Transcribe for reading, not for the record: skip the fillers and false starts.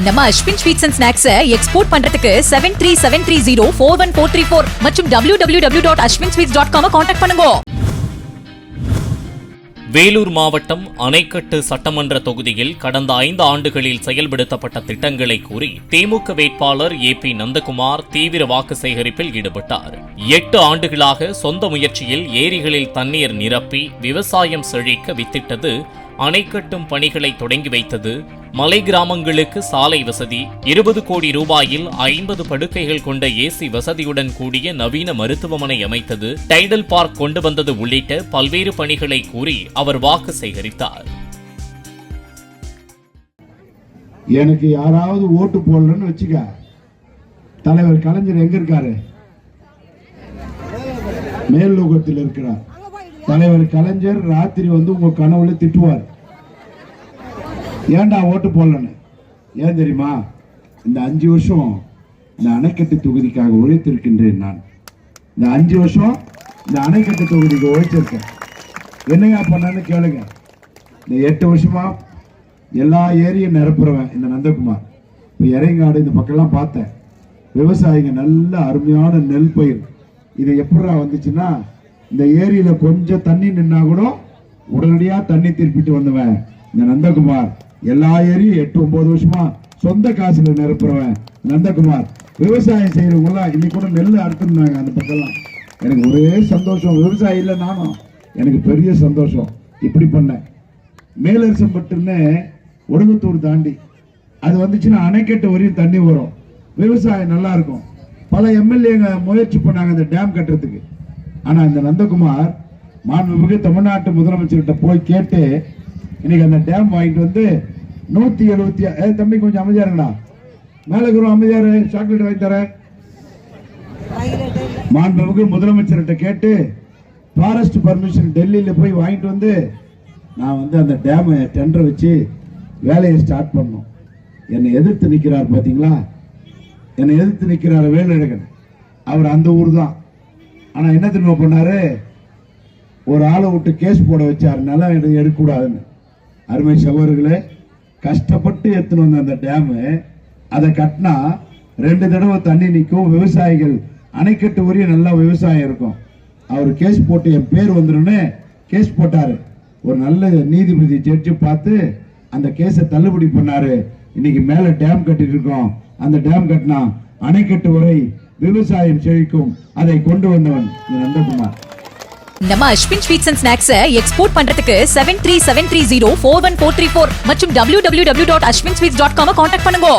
நம்ம Ashwin sweets and snacks export பண்றதுக்கு 7373041434 மற்றும் www.ashwinsweets.com கான்டாக்ட் பண்ணுங்க. வேலூர் மாவட்டம் அணைக்கட்டு சட்டமன்ற தொகுதியில் கடந்த 5 ஆண்டுகளில் செயல்படுத்தப்பட்ட திட்டங்களை கூறி திமுக வேட்பாளர் ஏபி நந்தகுமார் தீவிர வாக்கு சேகரிப்பில் ஈடுபட்டார். 8 ஆண்டுகளாக சொந்த முயற்சியில் ஏரிகளில் தண்ணீர் நிரப்பி விவசாயம் செழிக்க வித்திட்டது, அணை கட்டும் பணிகளை தொடங்கி வைத்தது, மலை கிராமங்களுக்கு சாலை வசதி, 20 கோடி ரூபாயில் 50 படுக்கைகள் கொண்ட ஏசி வசதியுடன் கூடிய நவீன மருத்துவமனை அமைத்தது, டைடல் பார்க் கொண்டு வந்தது உள்ளிட்ட பல்வேறு பணிகளை கூறி அவர் வாக்கு சேகரித்தார். எனக்கு யாராவது ஓட்டு போடலன்னு வச்சுக்க, தலைவர் கலைஞர் எங்க இருக்காரு? மேல் லோகத்தில் இருக்கிறார். தலைவர் கலைஞர் ராத்திரி வந்து உங்க கனவுல திட்டுவார், ஏன்டா ஓட்டு போடலன்னு. ஏன் தெரியுமா? இந்த 5 வருஷம் இந்த அணைக்கட்டு தொகுதிக்காக உழைத்திருக்கின்றேன். நான் இந்த 5 வருஷம் இந்த அணைக்கட்டு தொகுதிக்கு உழைச்சிருக்கேன். என்னங்க பண்ணான்னு கேளுங்க. இந்த 8 வருஷமா எல்லா ஏரியும் நிரப்புறவன் இந்த நந்தகுமார். இப்போ இறைங்காடு இந்த பக்கம்லாம் பார்த்தேன், விவசாயிங்க நல்ல அருமையான நெல் பயிர். இது எப்படா வந்துச்சுன்னா, இந்த ஏரியில கொஞ்சம் தண்ணி நின்னா கூட உடனடியா தண்ணி திருப்பிட்டு வந்தவன் இந்த நந்தகுமார். எல்லா ஏரியும் 8-9 வருஷமா சொந்த காசுல நிரப்புறவன் நந்தகுமார். விவசாயம் செய்யறவங்களாம் இன்னைக்கு கூட நெல் அறுத்துருந்தாங்க அந்த பக்கம்லாம். எனக்கு ஒரே சந்தோஷம், விவசாயி இல்லை நானும், எனக்கு பெரிய சந்தோஷம். இப்படி பண்ணேன். மேலரசம்பட்டுன்னு ஒடுங்கத்தூர் தாண்டி அது வந்துச்சுன்னா அணைக்கட்டு வரையும் தண்ணி வரும், விவசாயம் நல்லா இருக்கும். பல எம்எல்ஏங்க முயற்சி பண்ணாங்க அந்த டேம் கட்டுறதுக்கு. ஆனா இந்த நந்தகுமார் மாண்புமிகு தமிழ்நாட்டு முதலமைச்சர்கிட்ட போய் கேட்டு இன்னைக்கு அந்த டேம் வாங்கிட்டு வந்து 170. தம்பி கொஞ்சம் அமைதியா இருங்கடா, மேல இருக்கிறோம் அமைதியாரு, சாக்லேட் வாங்கி தர. மாண்புமிகு முதலமைச்சர்கிட்ட கேட்டு ஃபாரஸ்ட் பர்மிஷன் டெல்லியில போய் வாங்கிட்டு வந்து நான் வந்து அந்த டேமை டெண்டர் வச்சு வேலையை ஸ்டார்ட் பண்ணோம். என்னை எதிர்த்து நிற்கிறார் பாத்தீங்களா, என்னை எதிர்த்து நிற்கிறார் வேலழகன். அவர் அந்த ஊர் தான். ஆனா என்ன தெரியுமா பண்ணாரு? ஒரு ஆளை விட்டு கேஸ் போட வச்சார், நிலம் எடுக்கக்கூடாதுன்னு. அருமை சகோதரர்களே, கஷ்டப்பட்டு எடுத்துன்னு வந்த அந்த டேமு, அதை கட்டினா 2 தடவை தண்ணி நிற்கும், விவசாயிகள் அணைக்கட்டு வரையும் நல்லா விவசாயம் இருக்கும். அவர் கேஸ் போட்டு என் பேர் வந்துருன்னு கேஸ் போட்டாரு. ஒரு நல்ல நீதிபதி ஜட்ஜு பார்த்து அந்த கேஸை தள்ளுபடி பண்ணாரு. இன்னைக்கு மேல டேம் கட்டிட்டு இருக்கோம். அந்த டேம் கட்டினா அணைக்கட்டு வரை விவசாயம் செழிக்கும். அதை கொண்டு வந்தவன் நந்தகுமார். நம்ம Ashwin sweets and snacks export பண்றதுக்கு 7373041434 மற்றும் www.ashwinsweets.com கான்டாக்ட் பண்ணுங்க.